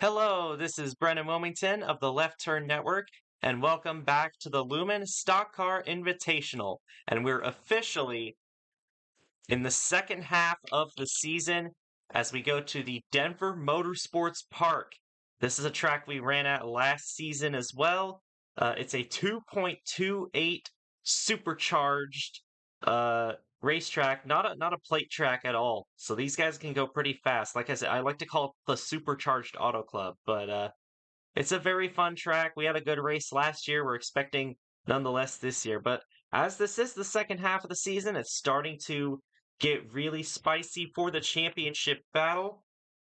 Hello, this is Brennan Wilmington of the Left Turn Network, and welcome back to the Lumen Stock Car Invitational. And we're officially in the second half of the season as we go to the Denver Motorsports Park. This is a track we ran at last season as well. It's a 2.28 supercharged racetrack, not a plate track at all. So these guys can go pretty fast. Like I said, I like to call it the supercharged auto club, but it's a very fun track. We had a good race last year. We're expecting nonetheless this year. But as this is the second half of the season, it's starting to get really spicy for the championship battle.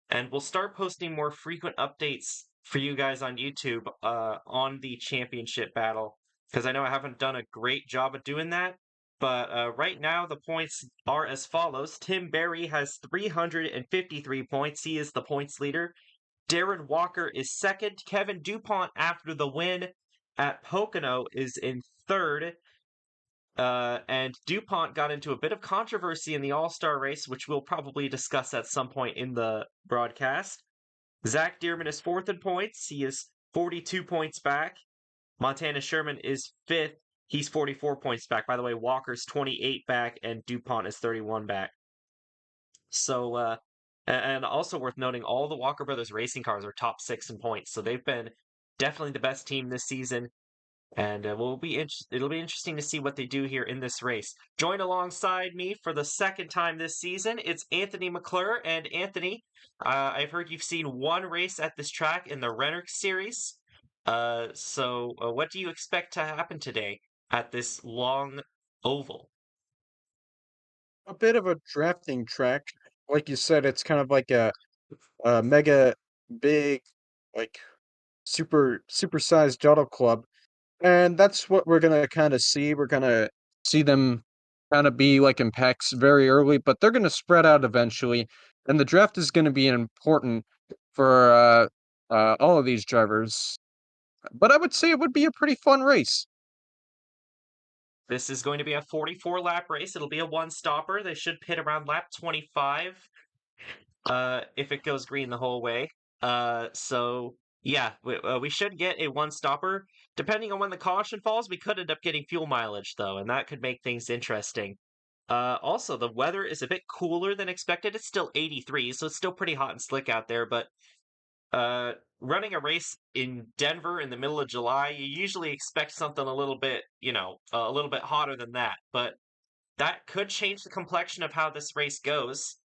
And we'll start posting more frequent updates for you guys on YouTube on the championship battle. Because I know I haven't done a great job of doing that. But right now, the points are as follows. Tim Berry has 353 points. He is the points leader. Darren Walker is second. Kevin DuPont, after the win at Pocono, is in third. And DuPont got into a bit of controversy in the All-Star race, which we'll probably discuss at some point in the broadcast. Zach Dearman is fourth in points. He is 42 points back. Montana Sherman is fifth. He's 44 points back. By the way, Walker's 28 back, and DuPont is 31 back. So, and also worth noting, all the Walker Brothers racing cars are top six in points, so they've been definitely the best team this season. And it'll be interesting to see what they do here in this race. Join alongside me for the second time this season, it's Anthony McClure. And Anthony, I've heard you've seen one race at this track in the Renner Series. So what do you expect to happen today at this long oval? A bit of a drafting track. Like you said, it's kind of like a mega big, like supersized auto club. And that's what we're gonna kind of see. We're gonna see them kind of be like in packs very early, but they're gonna spread out eventually. And the draft is gonna be important for all of these drivers. But I would say it would be a pretty fun race. This is going to be a 44 lap race. It'll be a one stopper. They should pit around lap 25 if it goes green the whole way. So yeah, we should get a one stopper. Depending on when the caution falls, we could end up getting fuel mileage though, and that could make things interesting. Also, the weather is a bit cooler than expected. It's still 83, so it's still pretty hot and slick out there, but running a race in Denver in the middle of July, you usually expect something a little bit, a little bit hotter than that. But that could change the complexion of how this race goes,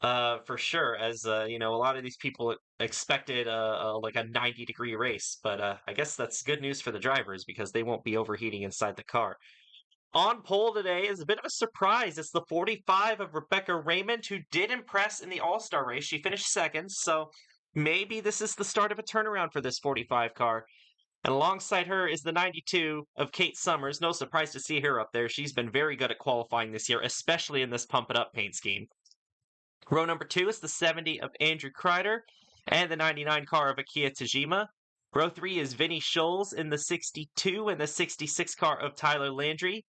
for sure. As a lot of these people expected like a 90-degree race, but I guess that's good news for the drivers because they won't be overheating inside the car. On pole today is a bit of a surprise. It's the 45 of Rebecca Raymond, who did impress in the All-Star race. She finished second, so maybe this is the start of a turnaround for this 45 car. And alongside her is the 92 of Kate Summers. No surprise to see her up there. She's been very good at qualifying this year, especially in this Pump It Up paint scheme. Row number 2 is the 70 of Andrew Kreider and the 99 car of Akia Tajima. Row 3 is Vinny Scholes in the 62 and the 66 car of Tyler Landry.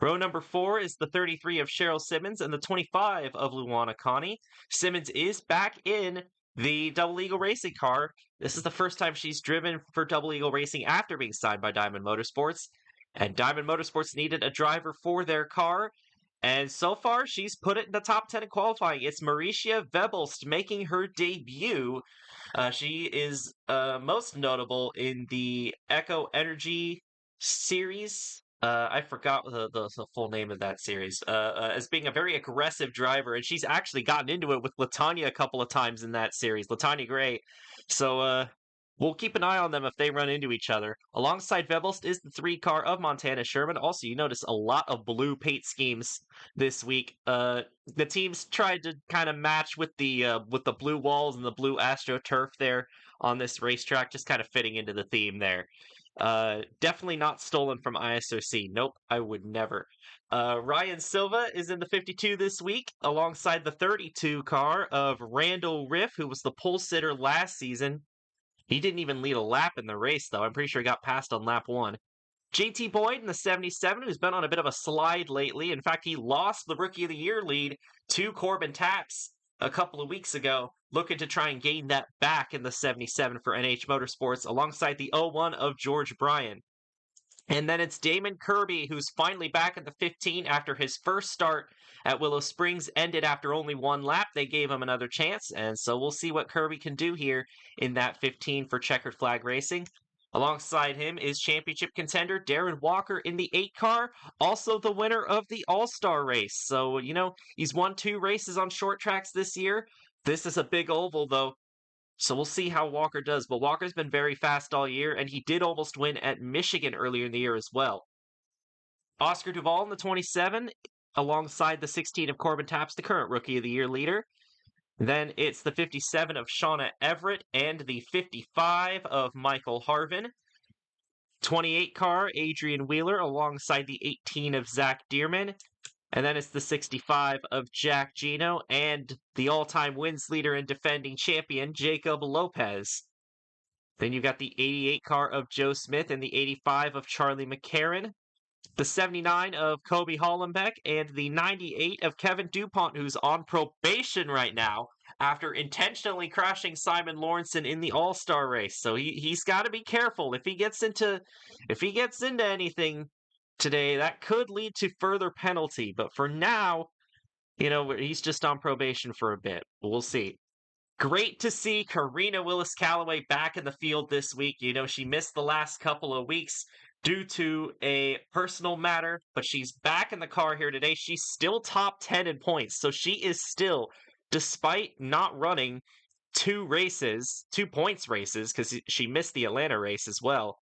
Row number 4 is the 33 of Cheryl Simmons and the 25 of Luana Connie. Simmons is back in the Double Eagle Racing car. This is the first time she's driven for Double Eagle Racing after being signed by Diamond Motorsports. And Diamond Motorsports needed a driver for their car. And so far, she's put it in the top 10 in qualifying. It's Mauricia Webelst making her debut. She is most notable in the Echo Energy series. I forgot the full name of that series. As being a very aggressive driver, and she's actually gotten into it with Latanya a couple of times in that series, Latanya Gray. So we'll keep an eye on them if they run into each other. Alongside Webelst is the 3 car of Montana Sherman. Also, you notice a lot of blue paint schemes this week. The teams tried to kind of match with the blue walls and the blue AstroTurf there on this racetrack, just kind of fitting into the theme there. Definitely not stolen from ISOC. Nope, I would never. Ryan Silva is in the 52 this week, alongside the 32 car of Randall Riff, who was the pole sitter last season. He didn't even lead a lap in the race, though. I'm pretty sure he got passed on lap 1. JT Boyd in the 77, who's been on a bit of a slide lately. In fact, he lost the Rookie of the Year lead to Corbin Taps a couple of weeks ago, looking to try and gain that back in the 77 for NH Motorsports alongside the 01 of George Bryan. And then it's Damon Kirby, who's finally back at the 15 after his first start at Willow Springs ended after only one lap. They gave him another chance, and so we'll see what Kirby can do here in that 15 for Checkered Flag Racing. Alongside him is championship contender Darren Walker in the 8 car, also the winner of the All-Star race. So, he's won 2 races on short tracks this year. This is a big oval, though. So we'll see how Walker does. But Walker's been very fast all year, and he did almost win at Michigan earlier in the year as well. Oscar Duvall in the 27, alongside the 16 of Corbin Taps, the current Rookie of the Year leader. Then it's the 57 of Shauna Everett and the 55 of Michael Harvin. 28 car, Adrian Wheeler, alongside the 18 of Zach Dearman. And then it's the 65 of Jack Gino and the all-time wins leader and defending champion, Jacob Lopez. Then you've got the 88 car of Joe Smith and the 85 of Charlie McCarran. The 79 of Kobe Hollenbeck and the 98 of Kevin DuPont, who's on probation right now after intentionally crashing Simon Lawrenson in the All-Star race. So he's got to be careful. If he gets into anything today, that could lead to further penalty. But for now, he's just on probation for a bit. We'll see. Great to see Karina Willis-Callaway back in the field this week. She missed the last couple of weeks due to a personal matter, but she's back in the car here today. She's still top 10 in points, so she is still, despite not running 2 points races, because she missed the Atlanta race as well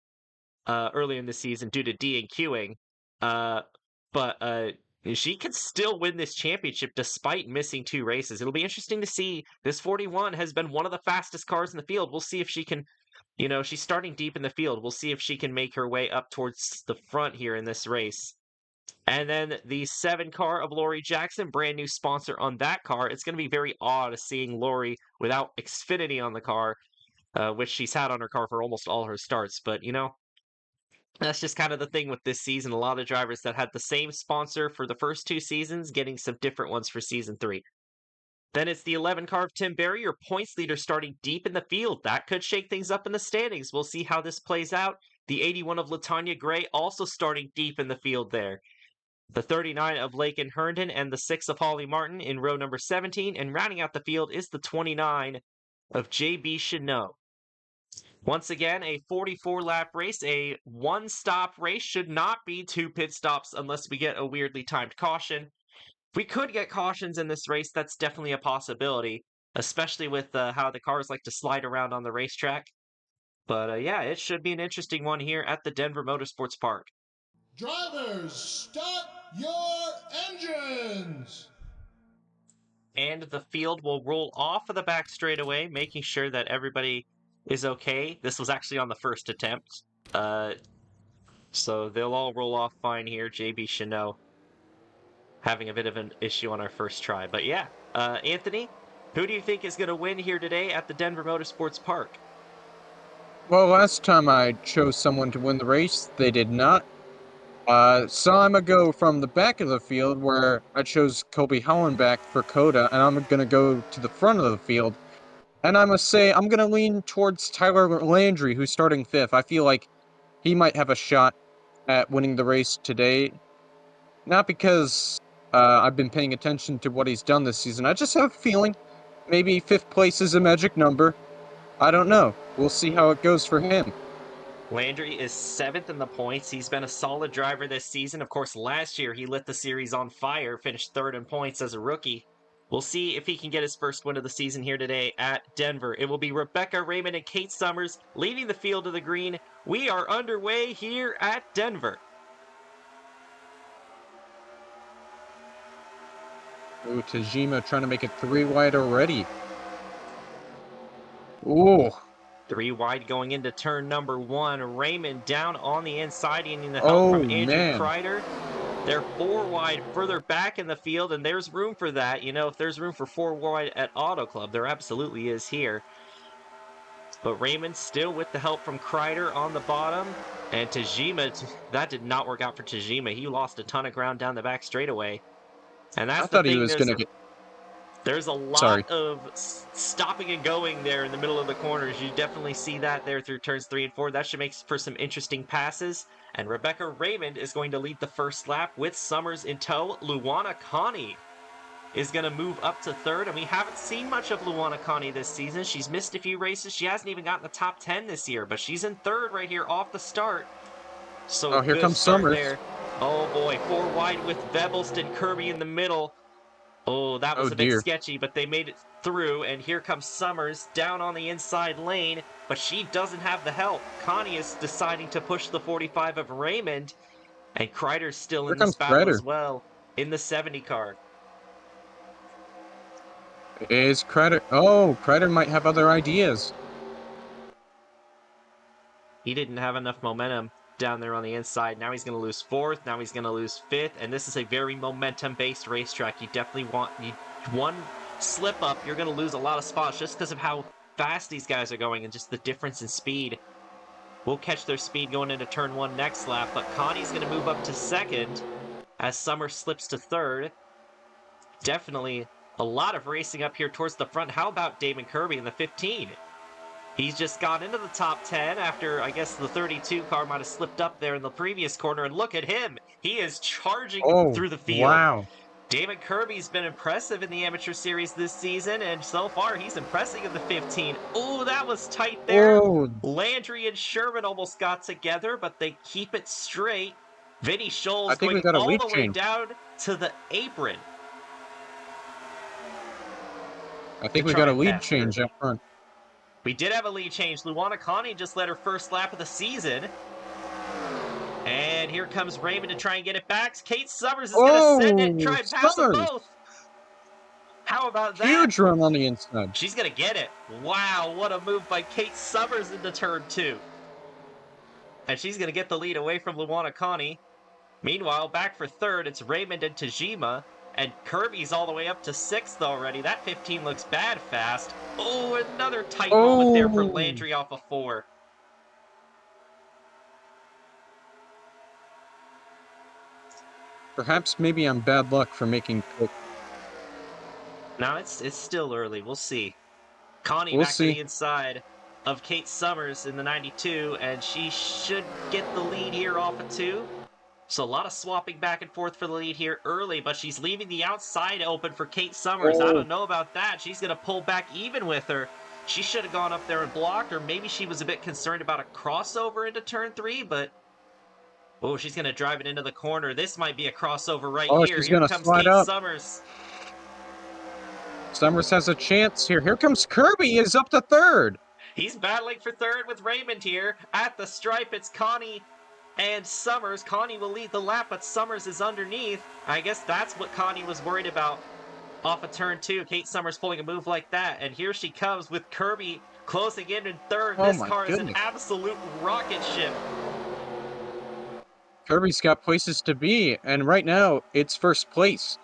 earlier in the season due to DNQing. But she can still win this championship despite missing 2 races. It'll be interesting to see. This 41 has been one of the fastest cars in the field. We'll see if she can, she's starting deep in the field. We'll see if she can make her way up towards the front here in this race. And then the 7 car of Lori Jackson, brand new sponsor on that car. It's going to be very odd seeing Lori without Xfinity on the car, which she's had on her car for almost all her starts. But, that's just kind of the thing with this season. A lot of drivers that had the same sponsor for the first 2 seasons, getting some different ones for season 3. Then it's the 11 car of Tim Berry, your points leader, starting deep in the field. That could shake things up in the standings. We'll see how this plays out. The 81 of Latanya Gray also starting deep in the field there. The 39 of Lakin Herndon and the 6 of Holly Martin in row number 17. And rounding out the field is the 29 of JB Chanot. Once again, a 44-lap race, a one-stop race. Should not be 2 pit stops unless we get a weirdly timed caution. If we could get cautions in this race, that's definitely a possibility, especially with how the cars like to slide around on the racetrack. But yeah, it should be an interesting one here at the Denver Motorsports Park. Drivers, start your engines! And the field will roll off of the back straightaway, making sure that everybody is okay. This was actually on the first attempt. So they'll all roll off fine here. JB Chanot having a bit of an issue on our first try. But yeah, Anthony, who do you think is going to win here today at the Denver Motorsports Park? Well, last time I chose someone to win the race, they did not. So I'm going to go from the back of the field where I chose Kobe Hollenbeck for Coda, and I'm going to go to the front of the field. And I must say, I'm going to lean towards Tyler Landry, who's starting 5th. I feel like he might have a shot at winning the race today. Not because I've been paying attention to what he's done this season. I just have a feeling maybe 5th place is a magic number. I don't know. We'll see how it goes for him. Landry is 7th in the points. He's been a solid driver this season. Of course, last year he lit the series on fire, finished 3rd in points as a rookie. We'll see if he can get his first win of the season here today at Denver. It will be Rebecca Raymond and Kate Summers leading the field to the green. We are underway here at Denver. Ooh, Tajima trying to make it 3 wide already. Ooh. 3 wide going into turn number 1. Raymond down on the inside, getting the help from Andrew Kreider. They're 4 wide further back in the field, and there's room for that. If there's room for 4 wide at Auto Club, there absolutely is here. But Raymond still with the help from Kreider on the bottom. And Tajima, that did not work out for Tajima. He lost a ton of ground down the back straightaway. And that's I thought he was going to get... There's a Sorry. lot of stopping and going there in the middle of the corners. You definitely see that there through turns 3 and 4. That should make for some interesting passes. And Rebecca Raymond is going to lead the first lap with Summers in tow. Luana Connie is going to move up to third, and we haven't seen much of Luana Connie this season. She's missed a few races. She hasn't even gotten the top 10 this year, but she's in third right here off the start. So Oh, here good comes start Summers. there. Oh boy, 4 wide with Vebelston, Kirby in the middle. Oh, that was Oh, a bit dear. sketchy, but they made it through, and here comes Summers down on the inside lane, but she doesn't have the help. Connie is deciding to push the 45 of Raymond, and Kreider's still Here in this comes battle Kreider. as well in the 70 car. Is Kreider... Oh, Kreider might have other ideas. He didn't have enough momentum down there on the inside. Now he's going to lose fourth. Now he's going to lose fifth. And this is a very momentum-based racetrack. You definitely want one slip up. You're going to lose a lot of spots just because of how fast these guys are going and just the difference in speed. We'll catch their speed going into turn 1 next lap. But Connie's going to move up to second as Summer slips to third. Definitely a lot of racing up here towards the front. How about Damon Kirby in the 15? He's just got into the top 10 after, I guess, the 32 car might have slipped up there in the previous corner. And look at him. He is charging Oh, through the field. wow. Damon Kirby's been impressive in the amateur series this season, and so far he's impressing in the 15. Oh, that was tight there. Oh, Landry and Sherman almost got together, but they keep it straight. Vinny I Scholl's think we going got a all lead the way change. down to the apron. I think to we try got a and lead pass change Kirby. up front. We did have a lead change. Luana Connie just led her first lap of the season. And here comes Raymond to try and get it back. Kate Summers is going to send it and Oh, try and pass them Summers. both. How about that? Huge run on the inside. She's going to get it. Wow, what a move by Kate Summers into turn 2. And she's going to get the lead away from Luana Connie. Meanwhile, back for third, it's Raymond and Tajima. And Kirby's all the way up to 6th already. That 15 looks bad fast. Oh, another tight moment there for Oh, Landry off of 4. perhaps maybe I'm bad luck for making quick. Now it's still early. We'll see. Connie We'll back to see. the inside of Kate Summers in the 92, and she should get the lead here off of 2. So a lot of swapping back and forth for the lead here early, but she's leaving the outside open for Kate Summers. I Oh, don't know about that. She's going to pull back even with her. She should have gone up there and blocked, or maybe she was a bit concerned about a crossover into turn 3, but oh, she's going to drive it into the corner. This might be a crossover right oh, here. she's Here gonna comes slide Kate up. Summers. Summers has a chance here. Here comes Kirby. Is up to third. He's battling for third with Raymond here. At the stripe, it's Connie and Summers. Connie will lead the lap, but Summers is underneath. I guess that's what Connie was worried about off of turn 2. Kate Summers pulling a move like that, and here she comes with Kirby closing in third. Oh This my car is an goodness. absolute rocket ship. Kirby's got places to be, and right now it's first place.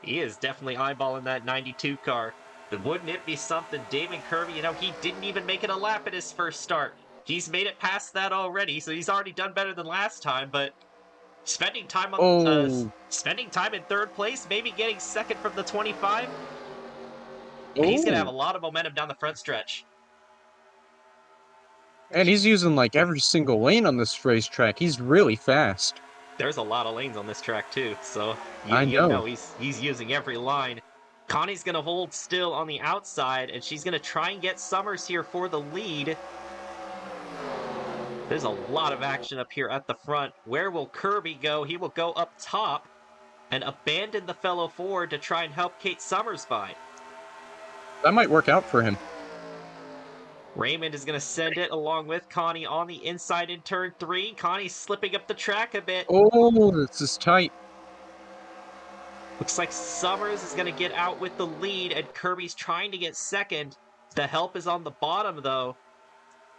He is definitely eyeballing that 92 car. But wouldn't it be something? Damon Kirby, he didn't even make it a lap at his first start. He's made it past that already, so he's already done better than last time, but spending time Oh, in third place, maybe getting second from the 25, and he's going to have a oh. lot of momentum down the front stretch. And he's using like every single lane on this racetrack. He's really fast. There's a lot of lanes on this track too, so I you know. know he's using every line. Connie's going to hold still on the outside, and she's going to try and get Summers here for the lead. There's a lot of action up here at the front. Where will Kirby go? He will go up top and abandon the fellow Ford to try and help Kate Summers by. That might work out for him. Raymond is going to send it along with Connie on the inside in turn 3. Connie's slipping up the track a bit. Oh, this is tight. Looks like Summers is going to get out with the lead, and Kirby's trying to get second. The help is on the bottom, though.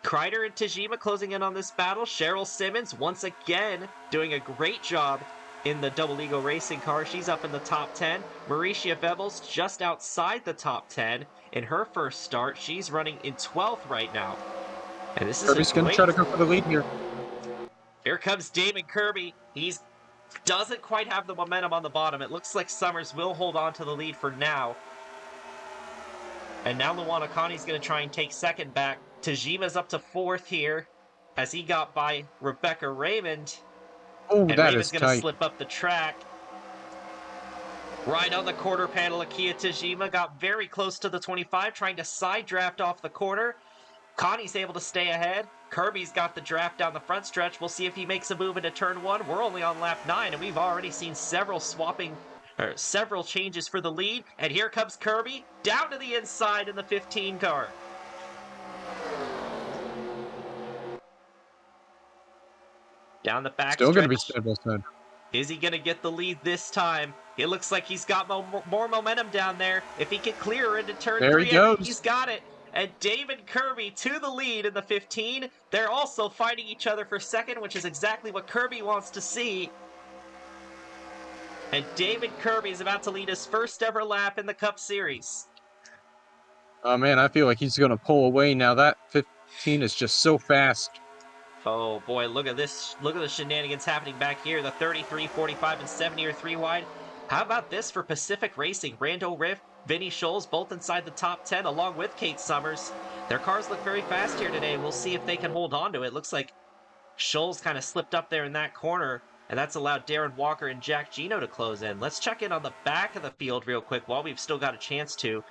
Kreider and Tajima closing in on this battle. Cheryl Simmons, once again, doing a great job in the Double Eagle Racing car. She's up in the top 10. Mauricia Vebels just outside the top 10. In her first start, she's running in 12th right now. And this is Kirby's going to try to go for the lead here. Here comes Damon Kirby. He doesn't quite have the momentum on the bottom. It looks like Summers will hold on to the lead for now. And now Luana Connie's going to try and take second back. Tajima's up to fourth here as he got by Rebecca Raymond. Oh, And that Raymond's is going to tight. slip up the track. Right on the quarter panel, Akia Tajima got very close to the 25, trying to side draft off the corner. Connie's able to stay ahead. Kirby's got the draft down the front stretch. We'll see if he makes a move into turn 1. We're only on lap 9, and we've already seen several changes for the lead. And here comes Kirby down to the inside in the 15 car. Down the back Still going to be stretch. side by side. Is he going to get the lead this time? It looks like he's got more momentum down there. If he can clear into turn There 3, he goes. he's got it. And David Kirby to the lead in the 15. They're also fighting each other for second, which is exactly what Kirby wants to see. And David Kirby is about to lead his first ever lap in the Cup Series. Oh, man, I feel like he's going to pull away now. That 15 is just so fast. Oh boy, look at this. Look at the shenanigans happening back here. The 33, 45, and 70 are 3 wide. How about this for Pacific Racing? Rando Riff, Vinny Scholes, both inside the top 10, along with Kate Summers. Their cars look very fast here today. We'll see if they can hold on to it. Looks like Scholes kind of slipped up there in that corner, and that's allowed Darren Walker and Jack Gino to close in. Let's check in on the back of the field real quick while we've still got a chance to.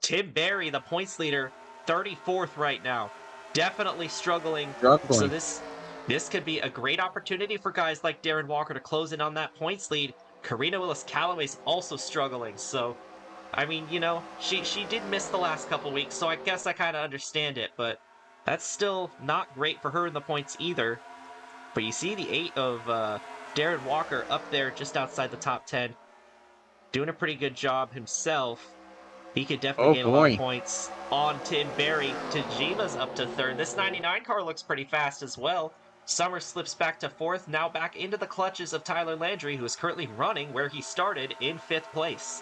Tim Berry, the points leader, 34th right now. Definitely struggling. So this could be a great opportunity for guys like Darren Walker to close in on that points lead. Karina Willis-Callaway's also struggling. So, I mean, you know, she did miss the last couple weeks, so I guess I kind of understand it. But that's still not great for her in the points either. But you see the 8 of Darren Walker up there just outside the top 10. Doing a pretty good job himself. He could definitely gain a lot of points on Tim Berry. Tajima's up to third. This 99 car looks pretty fast as well. Summers slips back to fourth, now back into the clutches of Tyler Landry, who is currently running where he started in 5th place.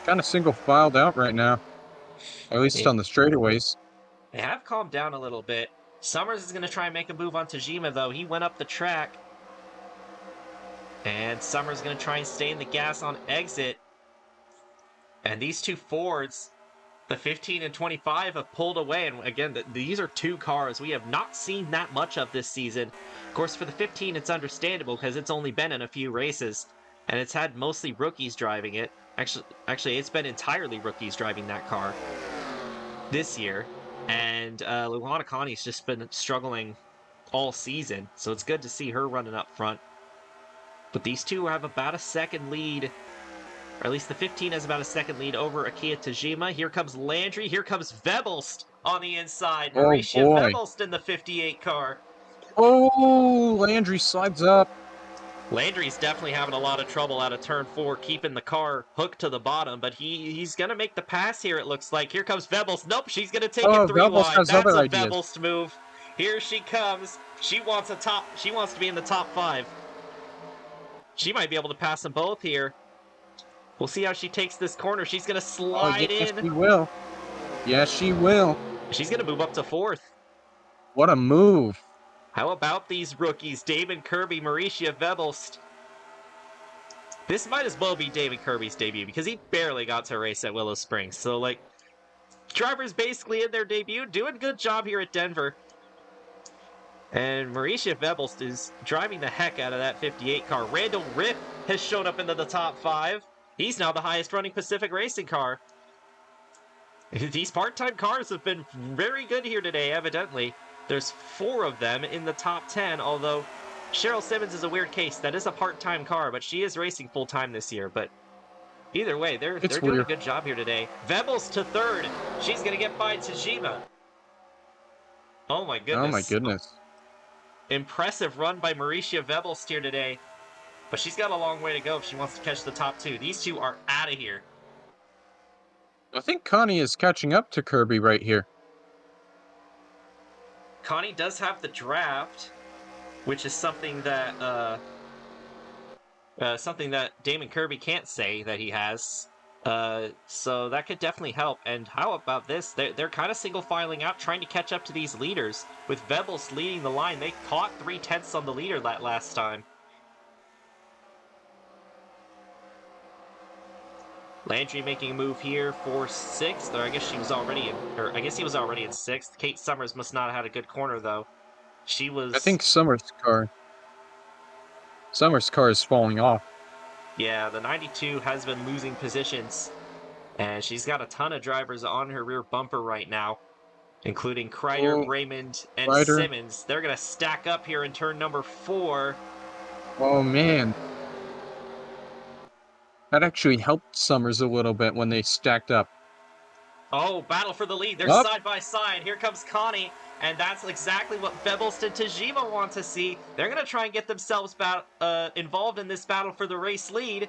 Kind of single filed out right now, at least on the straightaways. They have calmed down a little bit. Summers is going to try and make a move on Tajima, though. He went up the track. And Summers is going to try and stay in the gas on exit. And these two Fords, the 15 and 25, have pulled away. And again, these are 2 cars we have not seen that much of this season. Of course, for the 15, it's understandable because it's only been in a few races. And it's had mostly rookies driving it. Actually, it's been entirely rookies driving that car this year. And Luana Connie's just been struggling all season. So it's good to see her running up front. But these two have about a second lead. Or at least the 15 has about a second lead over Akia Tajima. Here comes Landry. Here comes Vebelst on the inside. Mauricia Vebelst in the 58 car. Oh, Landry slides up. Landry's definitely having a lot of trouble out of turn 4, keeping the car hooked to the bottom, but he's going to make the pass here, it looks like. Here comes Vebelst. Nope, she's going to take it 3 wide. That's a Vebelst move. Here she comes. She wants to be in the top 5. She might be able to pass them both here. We'll see how she takes this corner. She's going to slide in. Yes, she will. Yes, she will. She's going to move up to 4th. What a move. How about these rookies? David Kirby, Mauricia Vebelst. This might as well be David Kirby's debut because he barely got to race at Willow Springs. So, like, drivers basically in their debut, doing a good job here at Denver. And Mauricia Vebelst is driving the heck out of that 58 car. Randall Riff has shown up into the top 5. He's now the highest running Pacific Racing car. These part-time cars have been very good here today, evidently. There's 4 of them in the top 10, although Cheryl Simmons is a weird case. That is a part-time car, but she is racing full-time this year. But either way, they're doing a good job here today. Vebelst to 3rd. She's going to get by Tajima. Oh my goodness. Oh my goodness. Impressive run by Mauricia Vebelst here today. But she's got a long way to go if she wants to catch the top 2. These 2 are out of here. I think Connie is catching up to Kirby right here. Connie does have the draft, which is something that Damon Kirby can't say that he has. So that could definitely help. And how about this? They're kind of single filing out, trying to catch up to these leaders. With Vebelst leading the line, they caught 3/10 on the leader that last time. Landry making a move here for 6th, or I guess she was already in, or I guess he was already in 6th. Kate Summers must not have had a good corner though. She I was, think Summers' car is falling off. yeah, the 92 has been losing positions, and she's got a ton of drivers on her rear bumper right now, including Kreider, Oh, Raymond, and Ryder. Simmons. They're going to stack up here in turn number 4. Oh man, that actually helped Summers a little bit when they stacked up. Oh, battle for the lead. They're Up. side by side. Here comes Connie, and that's exactly what Bebelst and Tajima want to see. They're going to try and get themselves involved in this battle for the race lead.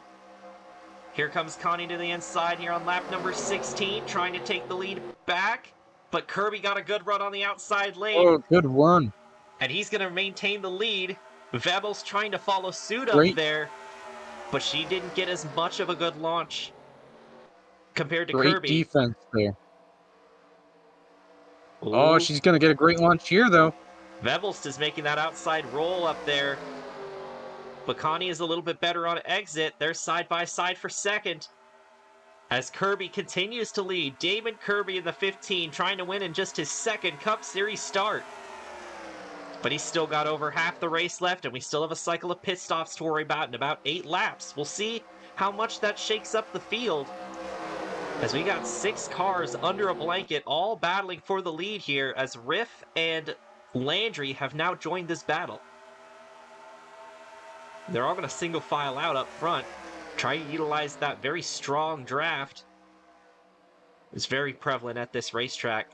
Here comes Connie to the inside here on lap number 16, trying to take the lead back. But Kirby got a good run on the outside lane, Oh, good run. and he's going to maintain the lead. Bebelst trying to follow suit up Great, there, but she didn't get as much of a good launch compared to great Kirby. defense there. Oh, Ooh. she's gonna get a great launch here, though. Bebelst is making that outside roll up there. But Connie is a little bit better on exit. They're side by side for second. As Kirby continues to lead, Damon Kirby in the 15 trying to win in just his second Cup Series start. But he's still got over half the race left, and we still have a cycle of pit stops to worry about in about 8 laps. We'll see how much that shakes up the field, as we got 6 cars under a blanket all battling for the lead here, as Riff and Landry have now joined this battle. They're all going to single file out up front, try to utilize that very strong draft. It's very prevalent at this racetrack.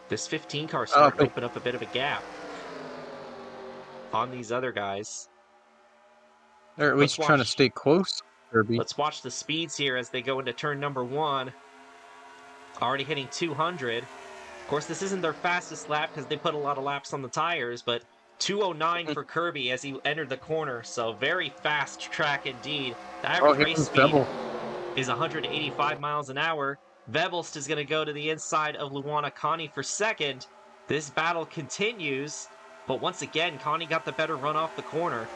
This 15 car starting to open up a bit of a gap on these other guys. They're at least trying to stay close, Kirby. Let's watch the speeds here as they go into turn number 1. Already hitting 200. Of course, this isn't their fastest lap because they put a lot of laps on the tires, but 209 for Kirby as he entered the corner, so very fast track indeed. The average race speed is 185 miles an hour. Bebelst is going to go to the inside of Luana Connie for second. This battle continues, but once again, Connie got the better run off the corner.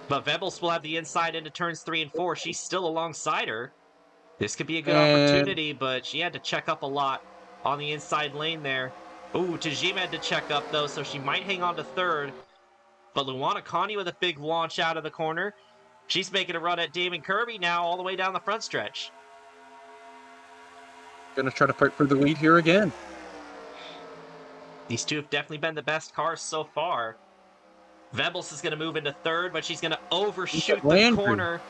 But Bebelst will have the inside into turns 3 and 4. She's still alongside her. This could be a good opportunity, but she had to check up a lot on the inside lane there. Ooh, Tajima had to check up, though, so she might hang on to third. But Luana Connie with a big launch out of the corner. She's making a run at Damon Kirby now all the way down the front stretch. Gonna try to fight for the lead here again. These two have definitely been the best cars so far. Bebelst is going to move into third, but she's going to overshoot the corner.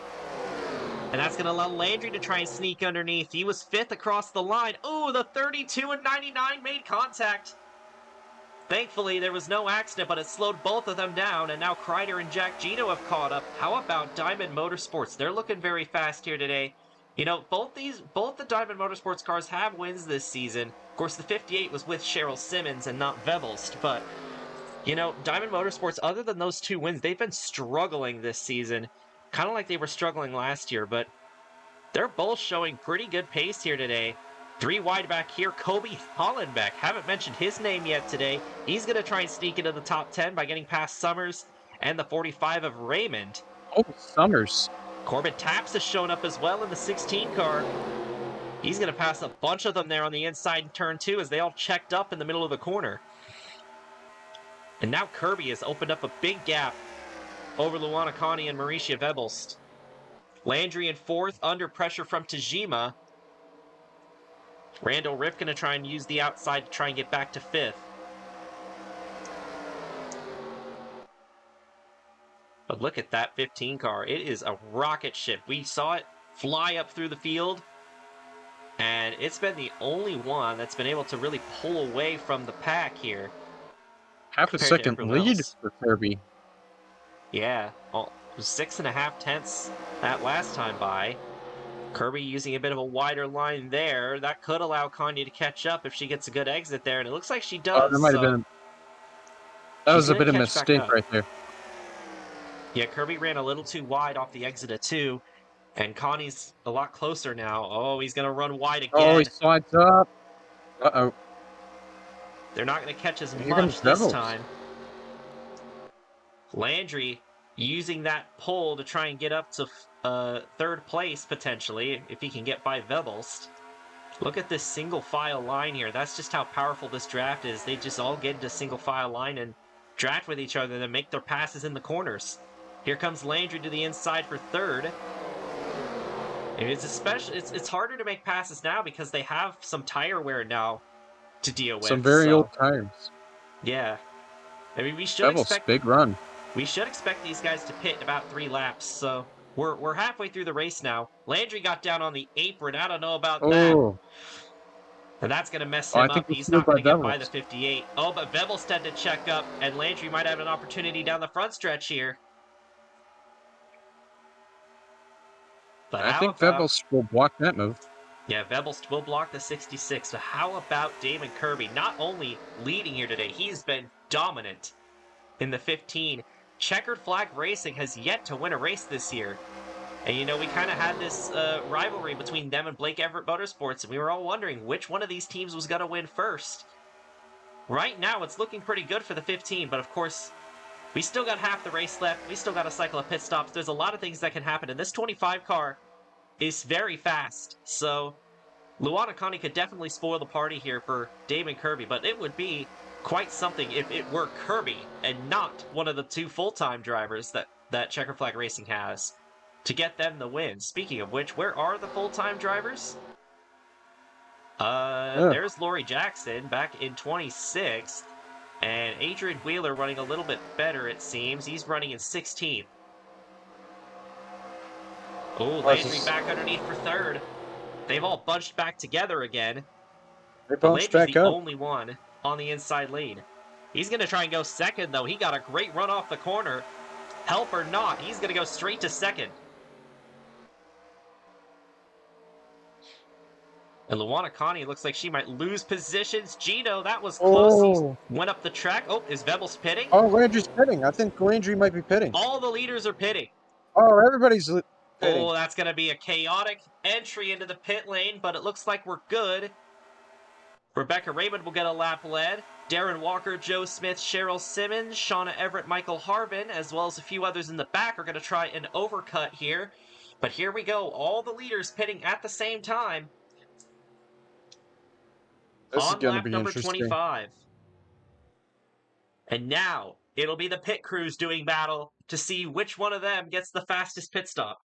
And that's going to allow Landry to try and sneak underneath. He was 5th across the line. Ooh, the 32 and 99 made contact. Thankfully, there was no accident, but it slowed both of them down, and now Kreider and Jack Gino have caught up. How about Diamond Motorsports? They're looking very fast here today. You know, both the Diamond Motorsports cars have wins this season. Of course, the 58 was with Cheryl Simmons and not Bebelst, but, you know, Diamond Motorsports, other than those 2 wins, they've been struggling this season. Kind of like they were struggling last year, but they're both showing pretty good pace here today. 3 wide back here, Kobe Hollenbeck. Haven't mentioned his name yet today. He's going to try and sneak into the top 10 by getting past Summers and the 45 of Raymond. Oh, Summers. Corbin Taps has shown up as well in the 16 car. He's going to pass a bunch of them there on the inside in turn 2 as they all checked up in the middle of the corner. And now Kirby has opened up a big gap over Luana Connie and Mauricia Bebelst. Landry in 4th, under pressure from Tajima. Randall Riff going to try and use the outside to try and get back to 5th. But look at that 15 car. It is a rocket ship. We saw it fly up through the field, and it's been the only one that's been able to really pull away from the pack here. Half a second lead for Kirby. Yeah, 6.5 tenths that last time by. Kirby using a bit of a wider line there. That could allow Connie to catch up if she gets a good exit there, and it looks like she does. That might have been. That was a bit of a mistake right there. Yeah, Kirby ran a little too wide off the exit of 2, and Connie's a lot closer now. Oh, he's going to run wide again. Oh, he slides up. Uh-oh. They're not going to catch as much this time. Landry using that pull to try and get up to third place, potentially, if he can get by Vevelst. Look at this single file line here. That's just how powerful this draft is. They just all get into single file line and draft with each other and then make their passes in the corners. Here comes Landry to the inside for third. And it's harder to make passes now because they have some tire wear now to deal with. Some very old tires. Yeah. I mean, Bevel's big run. We should expect these guys to pit in about 3 laps, so we're halfway through the race now. Landry got down on the apron. I don't know about that. And that's going to mess him up. He's not going to get by the 58. Oh, but Vevel's had to check up, and Landry might have an opportunity down the front stretch here. But I think Vevel's will block that move. Yeah, Vevelst will block the 66. So how about Damon Kirby? Not only leading here today, he's been dominant in the 15. Checkered Flag Racing has yet to win a race this year. And, you know, we kind of had this rivalry between them and Blake Everett Motorsports, and we were all wondering which one of these teams was going to win first. Right now, it's looking pretty good for the 15, but of course, we still got half the race left. We still got a cycle of pit stops. There's a lot of things that can happen, and this 25 car is very fast. So, Luanakani could definitely spoil the party here for Damon Kirby, but it would be quite something if it were Kirby and not one of the 2 full-time drivers that Checkered Flag Racing has to get them the win. Speaking of which, where are the full-time drivers? There's Laurie Jackson back in 26th, and Adrian Wheeler running a little bit better, it seems. He's running in 16th. Oh, Landry back underneath for third. They've all bunched back together again. They bunched back the up. Only one on the inside lane. He's going to try and go second, though. He got a great run off the corner. Help or not, he's going to go straight to second. And Luanakani looks like she might lose positions. Gino, that was close. He went up the track. Oh, is Vevel's pitting? Oh, Landry's pitting. I think Landry might be pitting. All the leaders are pitting. Oh, everybody's pitting. Oh, that's going to be a chaotic entry into the pit lane, but it looks like we're good. Rebecca Raymond will get a lap led. Darren Walker, Joe Smith, Cheryl Simmons, Shauna Everett, Michael Harvin, as well as a few others in the back are going to try an overcut here. But here we go. All the leaders pitting at the same time. This is on going to lap be number interesting. 25. And now it'll be the pit crews doing battle to see which one of them gets the fastest pit stop.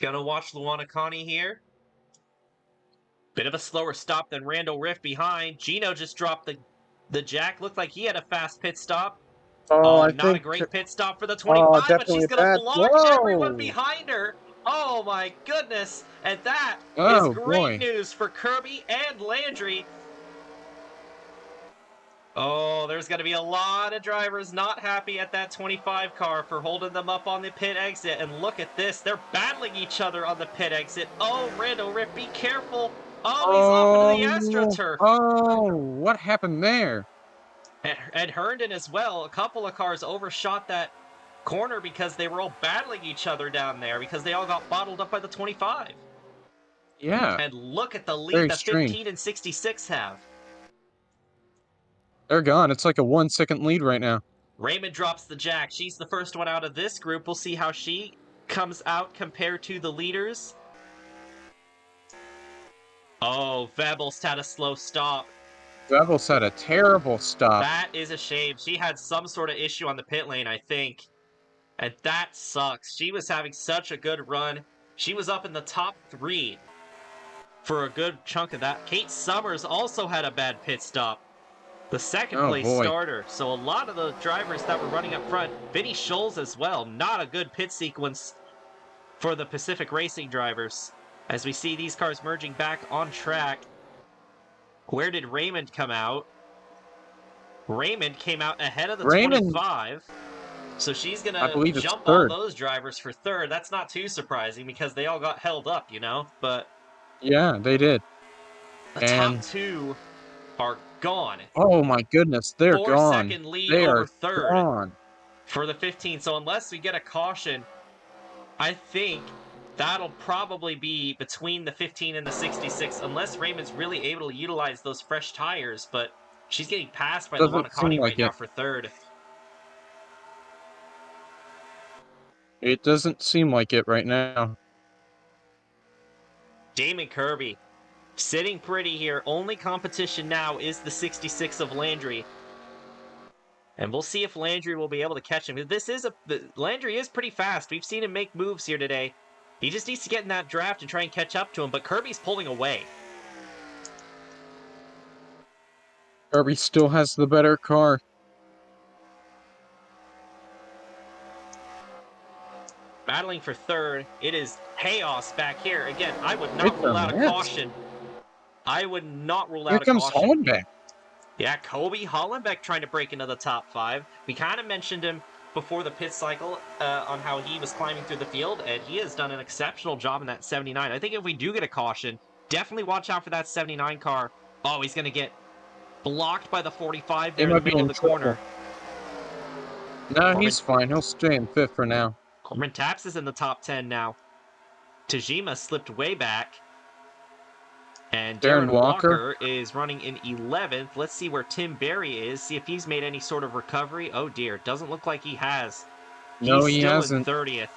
Gonna watch Luanakani here. Bit of a slower stop than Randall Riff behind. Gino just dropped the jack. Looked like he had a fast pit stop. Oh, not a great pit stop for the 25, but she's gonna block everyone behind her. Oh my goodness. And that is great news for Kirby and Landry. Oh, there's going to be a lot of drivers not happy at that 25 car for holding them up on the pit exit. And look at this. They're battling each other on the pit exit. Oh, Randall Rip, be careful. Oh, he's off into the AstroTurf. Oh, what happened there? And Herndon as well. A couple of cars overshot that corner because they were all battling each other down there because they all got bottled up by the 25. Yeah. And look at the lead that 15 and 66 have. They're gone. It's like a 1 second lead right now. Raymond drops the jack. She's the first one out of this group. We'll see how she comes out compared to the leaders. Oh, Vevel's had a slow stop. Vevel's had a terrible stop. That is a shame. She had some sort of issue on the pit lane, I think. And that sucks. She was having such a good run. She was up in the top 3 for a good chunk of that. Kate Summers also had a bad pit stop. The second place starter. So a lot of the drivers that were running up front. Vinny Scholes as well. Not a good pit sequence for the Pacific Racing drivers. As we see these cars merging back on track. Where did Raymond come out? Raymond came out ahead of the 25. So she's going to jump all those drivers for third. That's not too surprising because they all got held up, you know? But yeah, they did. The top 2 are gone. Oh my goodness, they're gone. 4-second lead they over are third gone. For the 15. So unless we get a caution, I think that'll probably be between the 15 and the 66, unless Raymond's really able to utilize those fresh tires. But she's getting passed by Luanakani right now for third. It doesn't seem like it right now. Damon Kirby sitting pretty here. Only competition now is the 66 of Landry. And we'll see if Landry will be able to catch him. Landry is pretty fast. We've seen him make moves here today. He just needs to get in that draft and try and catch up to him, but Kirby's pulling away. Kirby still has the better car. Battling for third, it is chaos back here. Again, I would not It's rule a out a mess. caution. I would not rule Here out a comes caution. Hollenbeck. Yeah, Kobe Hollenbeck trying to break into the top 5. We kind of mentioned him before the pit cycle on how he was climbing through the field, and he has done an exceptional job in that 79. I think if we do get a caution, definitely watch out for that 79 car. Oh, he's going to get blocked by the 45 there in the middle of the corner. No, he's fine. He'll stay in 5th for now. Corbin Taps is in the top 10 now. Tajima slipped way back. And Darren Walker is running in 11th. Let's see where Tim Berry is. See if he's made any sort of recovery. Oh dear, doesn't look like he has. No, he still hasn't. in 30th.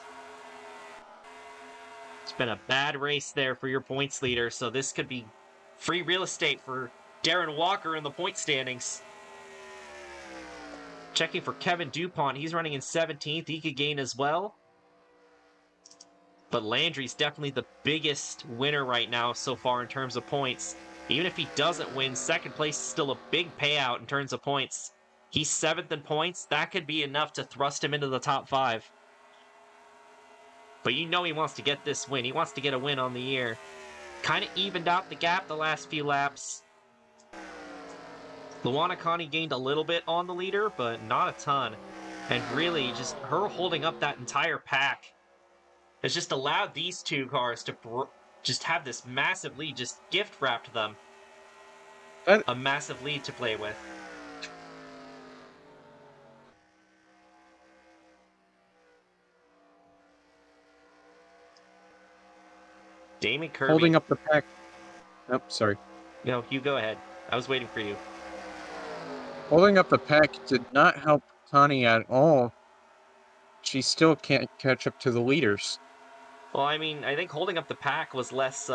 It's been a bad race there for your points leader, so this could be free real estate for Darren Walker in the point standings. Checking for Kevin DuPont. He's running in 17th. He could gain as well. But Landry's definitely the biggest winner right now so far in terms of points. Even if he doesn't win, second place is still a big payout in terms of points. He's 7th in points. That could be enough to thrust him into the top 5. But you know he wants to get this win. He wants to get a win on the year. Kind of evened out the gap the last few laps. Luana Connie gained a little bit on the leader, but not a ton. And really, just her holding up that entire pack has just allowed these two cars to just have this massive lead, just gift wrapped them a massive lead to play with. Damon Kirby holding up the pack. Oh, sorry. No, you go ahead. I was waiting for you. Holding up the pack did not help Connie at all. She still can't catch up to the leaders. Well, I mean, I think holding up the pack was less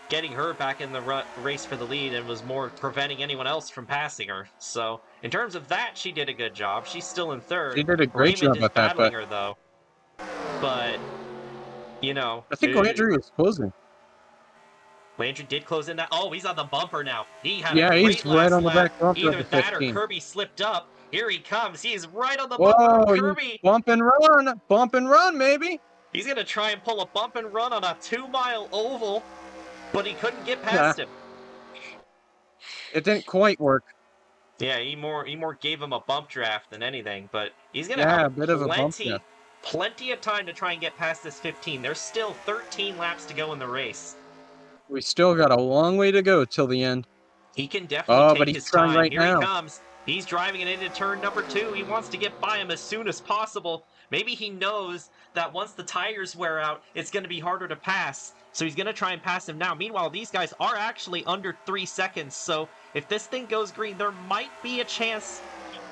getting her back in the race for the lead and was more preventing anyone else from passing her. So, in terms of that, she did a good job. She's still in 3rd. She did a great Raymond job is at that, battling but her, though. But, you know... I think Landry was closing. Landry did close in that. Oh, he's on the bumper now. He had Yeah, a great he's right on the lap. back bumper Either of the that 15. or Kirby slipped up. Here he comes. He's right on the Whoa, bumper of Kirby. Bump and run. Bump and run, maybe. He's going to try and pull a bump and run on a 2-mile oval, but he couldn't get past him. It didn't quite work. Yeah, he more gave him a bump draft than anything, but he's going to Yeah, have a bit of a bump draft. Plenty of time to try and get past this 15. There's still 13 laps to go in the race. We still got a long way to go till the end. He can definitely but take he's his trying time. right Here now. he comes. He's driving it into turn number 2. He wants to get by him as soon as possible. Maybe he knows that once the tires wear out, it's going to be harder to pass. So he's going to try and pass him now. Meanwhile, these guys are actually under 3 seconds. So if this thing goes green, there might be a chance.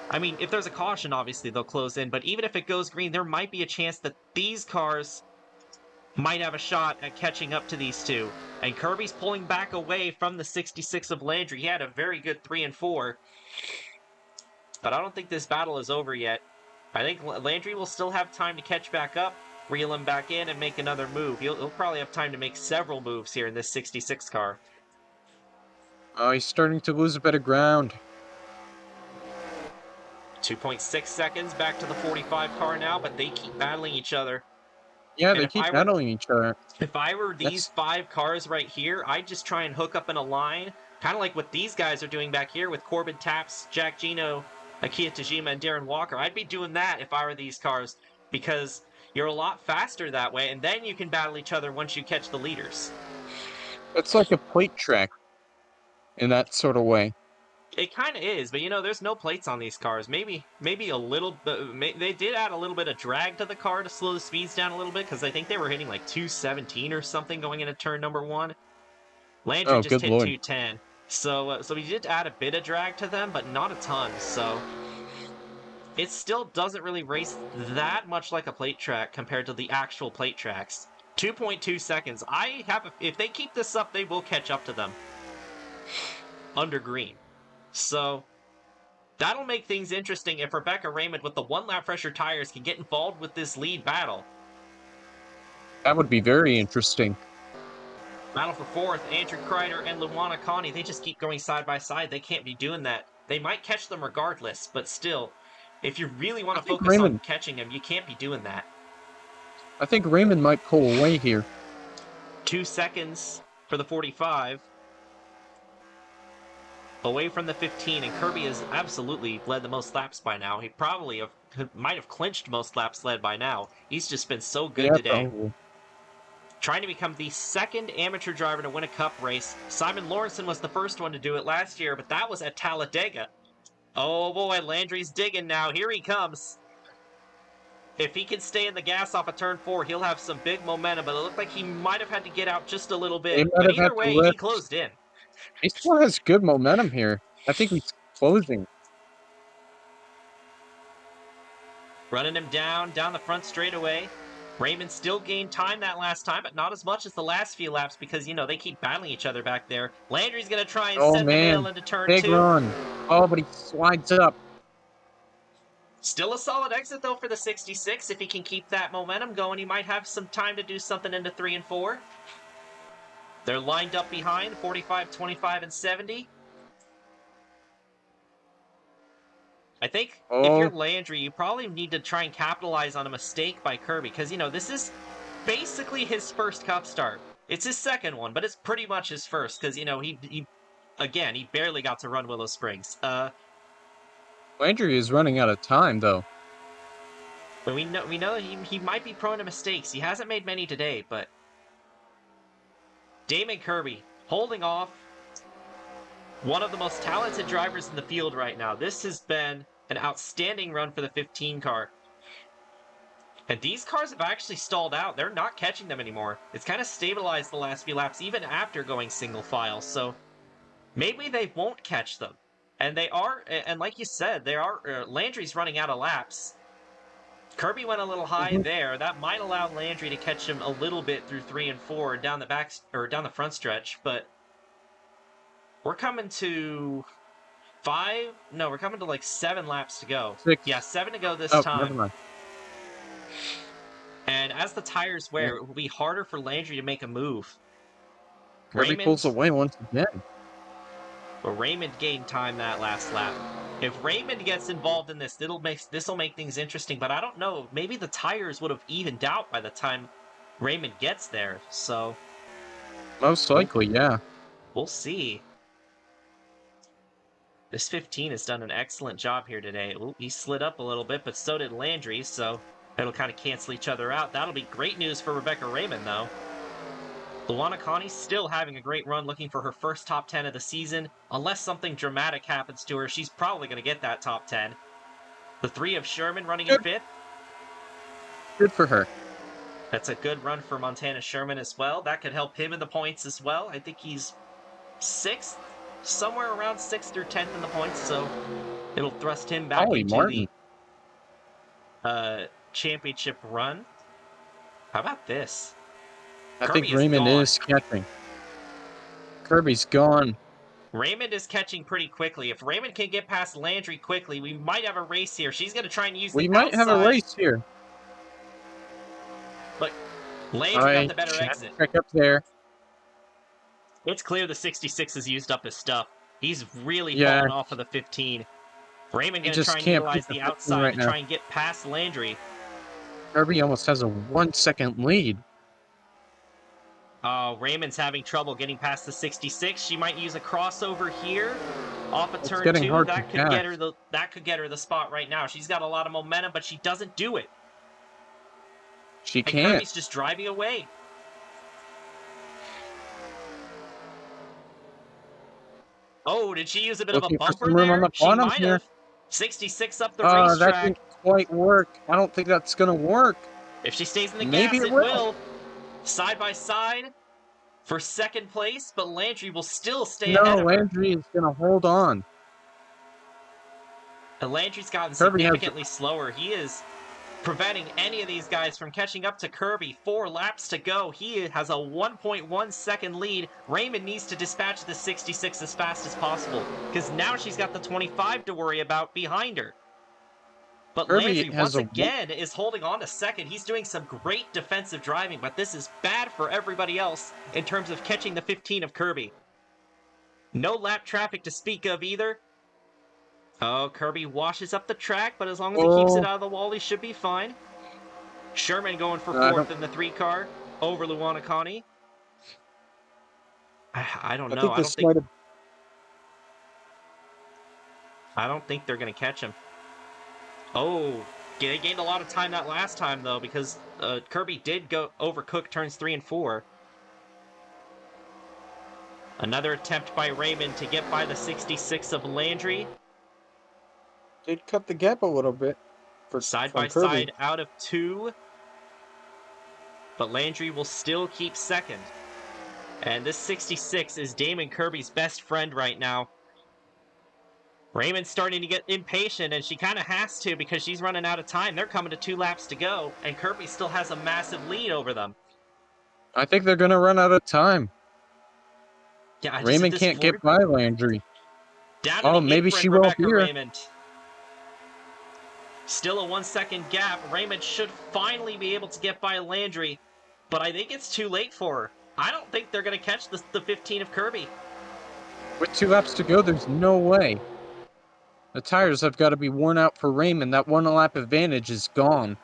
I mean, if there's a caution, obviously they'll close in. But even if it goes green, there might be a chance that these cars might have a shot at catching up to these two. And Kirby's pulling back away from the 66 of Landry. He had a very good 3 and 4. But I don't think this battle is over yet. I think Landry will still have time to catch back up, reel him back in, and make another move. He'll probably have time to make several moves here in this 66 car. Oh, he's starting to lose a bit of ground. 2.6 seconds back to the 45 car now, but they keep battling each other. Yeah, they keep battling each other. If I were these 5 cars right here, I'd just try and hook up in a line, kind of like what these guys are doing back here with Corbin Taps, Jack Gino, Akira Tajima, and Darren Walker. I'd be doing that if I were these cars, because you're a lot faster that way, and then you can battle each other once you catch the leaders. It's like a plate track in that sort of way. It kind of is, but you know, there's no plates on these cars. Maybe a little bit. They did add a little bit of drag to the car to slow the speeds down a little bit, because I think they were hitting like 217 or something going into turn number 1. Landry just hit 210. So we did add a bit of drag to them, but not a ton. So it still doesn't really race that much like a plate track compared to the actual plate tracks. 2.2 seconds. If they keep this up, they will catch up to them under green. So that'll make things interesting if Rebecca Raymond with the 1-lap fresher tires can get involved with this lead battle. That would be very interesting. Battle for fourth, Andrew Kreider and Luana Connie, they just keep going side by side. They can't be doing that. They might catch them regardless, but still, if you really want I to think focus on Raymond. catching them, you can't be doing that. I think Raymond might pull away here. 2 seconds for the 45. Away from the 15, and Kirby has absolutely led the most laps by now. He probably might have clinched most laps led by now. He's just been so good Yeah, today. probably. Trying to become the second amateur driver to win a cup race. Simon Lawrenson was the first one to do it last year, but that was at Talladega. Oh boy, Landry's digging now. Here he comes. If he can stay in the gas off of turn 4, he'll have some big momentum, but it looked like he might have had to get out just a little He bit. might But have had either to way, he lift. closed in. He still has good momentum here. I think he's closing. Running him down the front straightaway. Raymond still gained time that last time, but not as much as the last few laps because, they keep battling each other back there. Landry's going to try and Oh send the mail man, into turn big 2. run. Oh, but he slides up. Still a solid exit, though, for the 66. If he can keep that momentum going, he might have some time to do something into 3 and 4. They're lined up behind, 45, 25, and 70. I think if you're Oh, Landry, you probably need to try and capitalize on a mistake by Kirby, because, this is basically his first cup start. It's his second one, but it's pretty much his first, because, he barely got to run Willow Springs. Landry is running out of time though. But we know he might be prone to mistakes. He hasn't made many today, but Damon Kirby holding off one of the most talented drivers in the field right now. This has been an outstanding run for the 15 car. And these cars have actually stalled out. They're not catching them anymore. It's kind of stabilized the last few laps, even after going single file. So maybe they won't catch them. And they are, and like you said, Landry's running out of laps. Kirby went a little high there. That might allow Landry to catch him a little bit through 3 and 4 down the front stretch, but we're coming to 5. No, we're coming to like 7 laps to go. 6. Yeah, 7 to go this Oh, time. never mind. And as the tires wear, it will be harder for Landry to make a move. Kirby pulls away once again. But Raymond gained time that last lap. If Raymond gets involved in this, this'll make things interesting. But I don't know. Maybe the tires would have evened out by the time Raymond gets there. So Most likely, yeah. we'll see. This 15 has done an excellent job here today. Ooh, he slid up a little bit, but so did Landry. So it'll kind of cancel each other out. That'll be great news for Rebecca Raymond, though. Luana Connie's still having a great run, looking for her first top 10 of the season. Unless something dramatic happens to her, she's probably going to get that top 10. The 3 of Sherman running in 5th. Good for her. That's a good run for Montana Sherman as well. That could help him in the points as well. I think he's 6th, somewhere around 6th or 10th in the points, so it'll thrust him back Ollie into Martin. the championship run. How about this? I Kirby think Raymond is catching. Kirby's gone. Raymond is catching pretty quickly. If Raymond can get past Landry quickly, we might have a race here. She's going to try and use the outside. We might have a race here. But Landry got the better exit. Check up there. It's clear the 66 has used up his stuff. He's really fallen off of the 15. Raymond going to try and utilize the outside to try and get past Landry. Kirby almost has a 1-second lead. Raymond's having trouble getting past the 66. She might use a crossover here off of turn 2. That could get her the spot right now. She's got a lot of momentum, but she doesn't do it. She can't. And Kirby's just driving away. Oh, did she use a bit of a bumper there? She might have. 66 up the racetrack. That didn't quite work. I don't think that's going to work. If she stays in the gas, it will. Side by side for second place, but Landry will still stay ahead of her. No, Landry is going to hold on. And Landry's gotten Kirby has significantly slower. He is preventing any of these guys from catching up to Kirby. 4 laps to go. He has a 1.1 second lead. Raymond needs to dispatch the 66 as fast as possible because now she's got the 25 to worry about behind her. But Kirby Landry, has once a again, is holding on to second. He's doing some great defensive driving, but this is bad for everybody else in terms of catching the 15 of Kirby. No lap traffic to speak of either. Oh, Kirby washes up the track, but as long as he keeps it out of the wall, he should be fine. Sherman going for I 4th don't. in the 3 car over Luana Connie. I don't I know. think this might have. I don't think they're going to catch him. Oh, they gained a lot of time that last time though because Kirby did go overcook turns 3 and 4. Another attempt by Raymond to get by the 66 of Landry. Did cut the gap a little bit Side by from Kirby. side out of 2. But Landry will still keep second. And this 66 is Damon Kirby's best friend right now. Raymond's starting to get impatient, and she kind of has to because she's running out of time. They're coming to 2 laps to go, and Kirby still has a massive lead over them. I think they're going to run out of time. Yeah, Raymond can't get by Landry. down to Oh, the maybe apron, she will Rebecca here. Raymond. Still a 1 second gap. Raymond should finally be able to get by Landry, but I think it's too late for her. I don't think they're going to catch the 15 of Kirby. With 2 laps to go, there's no way. The tires have got to be worn out for Raymond. That 1 lap advantage is gone.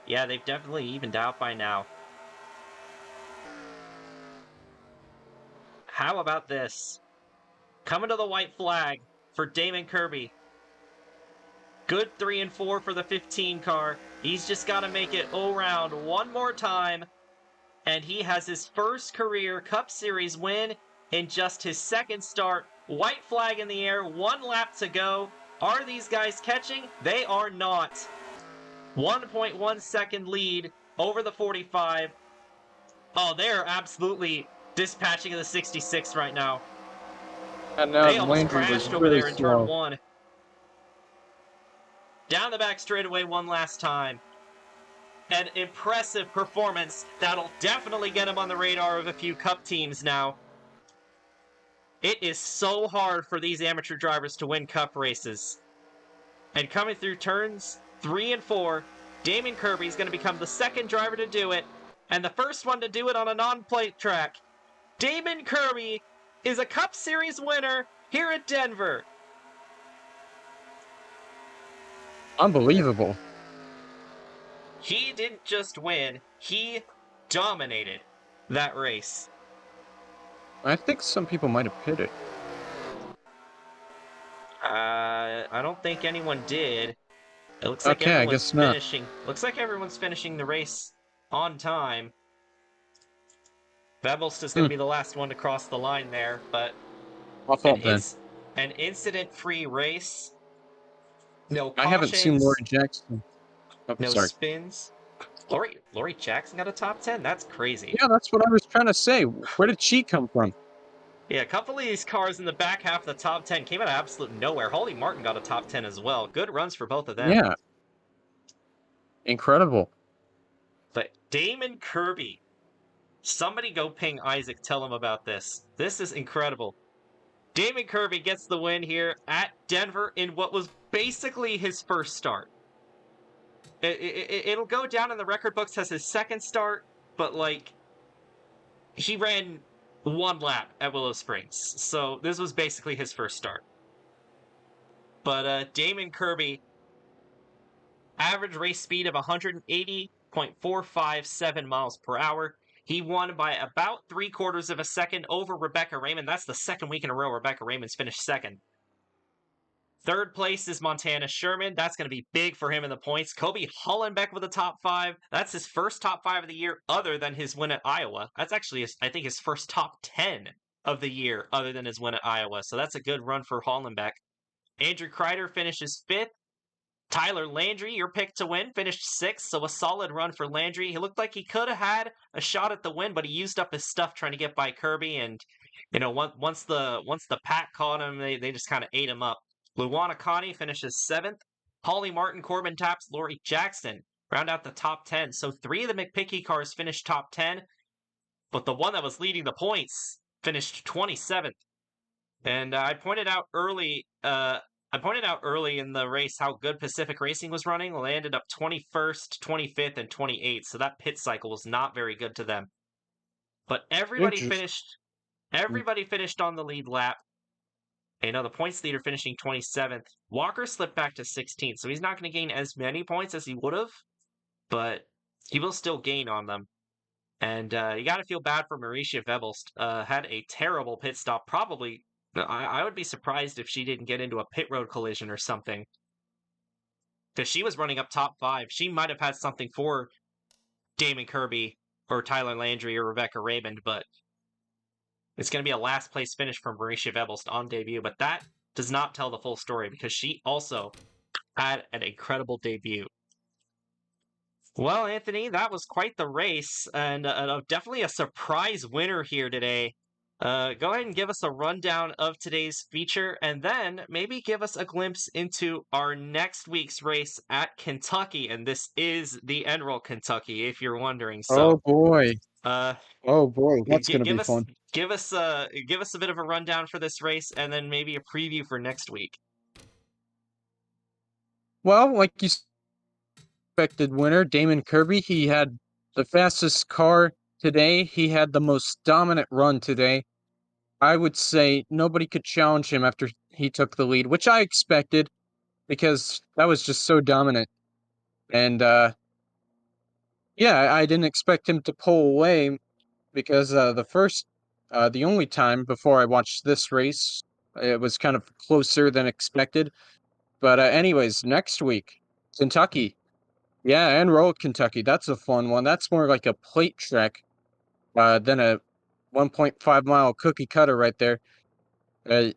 Yeah, they've definitely evened out by now. How about this? Coming to the white flag for Damon Kirby. Good 3 and 4 for the 15 car. He's just got to make it around one more time. And he has his first career Cup Series win in just his second start. White flag in the air, 1 lap to go. Are these guys catching? They are not. 1.1 second lead over the 45. Oh, they are absolutely dispatching the 66 right now. And now They almost Landry was crashed over really there in turn slow. 1. Down the back straightaway one last time. An impressive performance that'll definitely get him on the radar of a few Cup teams now. It is so hard for these amateur drivers to win Cup races. And coming through turns 3 and 4, Damon Kirby is going to become the second driver to do it, and the first one to do it on a non-plate track. Damon Kirby is a Cup Series winner here at Denver. Unbelievable. He didn't just win, he dominated that race. I think some people might have pitted. I don't think anyone did. It looks like Okay, I everyone's guess not. finishing. Looks like everyone's finishing the race on time. Vevelst is going to be the last one to cross the line there, but My fault then. an incident-free race. No I haven't seen cautions. Laurie Jackson. Oh, No sorry. spins. Lori Jackson got a top 10? That's crazy. Yeah, that's what I was trying to say. Where did she come from? Yeah, a couple of these cars in the back half of the top 10 came out of absolute nowhere. Holly Martin got a top 10 as well. Good runs for both of them. Yeah. Incredible. But Damon Kirby. Somebody go ping Isaac, tell him about this. This is incredible. Damon Kirby gets the win here at Denver in what was basically his first start. It'll go down in the record books as his second start, but like, he ran 1 lap at Willow Springs, so this was basically his first start. But Damon Kirby, average race speed of 180.457 miles per hour. He won by about 3/4 of a second over Rebecca Raymond. That's the second week in a row Rebecca Raymond's finished second. Third place is Montana Sherman. That's going to be big for him in the points. Kobe Hollenbeck with a top 5. That's his first top 5 of the year other than his win at Iowa. That's actually, I think, his first top 10 of the year other than his win at Iowa. So that's a good run for Hollenbeck. Andrew Kreider finishes 5th. Tyler Landry, your pick to win, finished 6th, so a solid run for Landry. He looked like he could have had a shot at the win, but he used up his stuff trying to get by Kirby, and once the pack caught him, they just kind of ate him up. Luana Connie finishes 7th. Holly Martin, Corbin Taps, Lori Jackson round out the top 10. So 3 of the McPickey cars finished top 10, but the one that was leading the points finished 27th. And I pointed out early in the race how good Pacific Racing was running. Well, they ended up 21st, 25th, and 28th, so that pit cycle was not very good to them. But everybody Interesting. finished on the lead lap. The points leader finishing 27th. Walker slipped back to 16th, so he's not going to gain as many points as he would have, but he will still gain on them. And you got to feel bad for Mauricia Webelst. Had a terrible pit stop. Probably, I would be surprised if she didn't get into a pit road collision or something. Because she was running up top 5. She might have had something for Damon Kirby or Tyler Landry or Rebecca Raymond, but it's going to be a last place finish for Mauricia Webelst on debut. But that does not tell the full story because she also had an incredible debut. Well, Anthony, that was quite the race, and definitely a surprise winner here today. Go ahead and give us a rundown of today's feature, and then maybe give us a glimpse into our next week's race at Kentucky. And this is the Enroll Kentucky, if you're wondering. Oh So, boy. uh, Oh boy, that's gonna give be us fun. give us a bit of a rundown for this race, and then maybe a preview for next week. Well, like you expected winner, Damon Kirby, he had the fastest car today. He had the most dominant run today. I would say nobody could challenge him after he took the lead, which I expected because that was just so dominant. And yeah, I didn't expect him to pull away because the only time before I watched this race, it was kind of closer than expected. But anyways, next week, Kentucky. Yeah, and Road Kentucky. That's a fun one. That's more like a plate track than a 1.5 mile cookie cutter right there. Uh,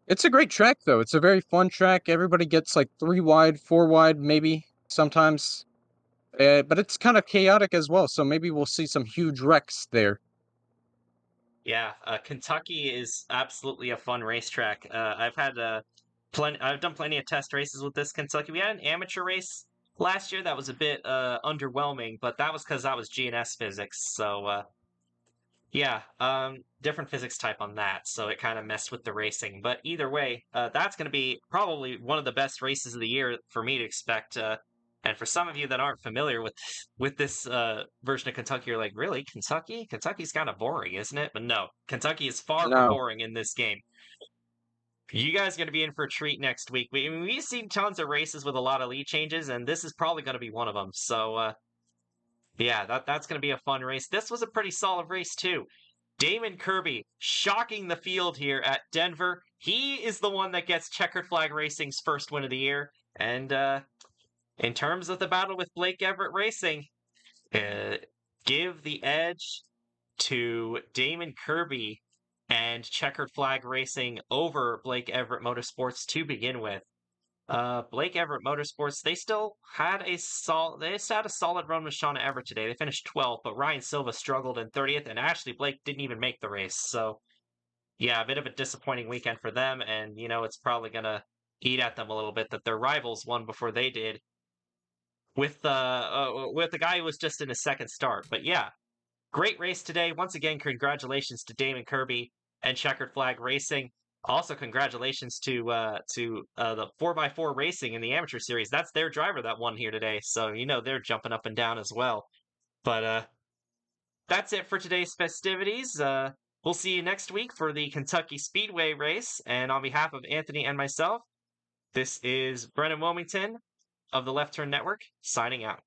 it's a great track though. It's a very fun track. Everybody gets like 3 wide, 4 wide, maybe sometimes. But it's kind of chaotic as well. So maybe we'll see some huge wrecks there. Yeah, Kentucky is absolutely a fun racetrack. I've done plenty of test races with this Kentucky. We had an amateur race last year that was a bit underwhelming, but that was because that was GNS physics. So yeah, different physics type on that, so it kind of messed with the racing. But either way, that's going to be probably one of the best races of the year for me to expect. And for some of you that aren't familiar with this version of Kentucky, you're like, really, Kentucky? Kentucky's kind of boring, isn't it? But no, Kentucky is far from No, boring in this game. You guys are going to be in for a treat next week. We've seen tons of races with a lot of lead changes, and this is probably going to be one of them. So yeah, that's going to be a fun race. This was a pretty solid race too. Damon Kirby shocking the field here at Denver. He is the one that gets Checkered Flag Racing's first win of the year. And in terms of the battle with Blake Everett Racing, give the edge to Damon Kirby and Checkered Flag Racing over Blake Everett Motorsports to begin with. Blake Everett Motorsports, they still had a solid run with Shauna Everett today. They finished 12th, but Ryan Silva struggled in 30th, and Ashley Blake didn't even make the race. So, yeah, a bit of a disappointing weekend for them, and it's probably gonna eat at them a little bit that their rivals won before they did with the guy who was just in his second start. But yeah, great race today. Once again, congratulations to Damon Kirby and Checkered Flag Racing. Also, congratulations to the 4x4 Racing in the amateur series. That's their driver that won here today. So, they're jumping up and down as well. But that's it for today's festivities. We'll see you next week for the Kentucky Speedway race. And on behalf of Anthony and myself, this is Brennan Wilmington of the Left Turn Network signing out.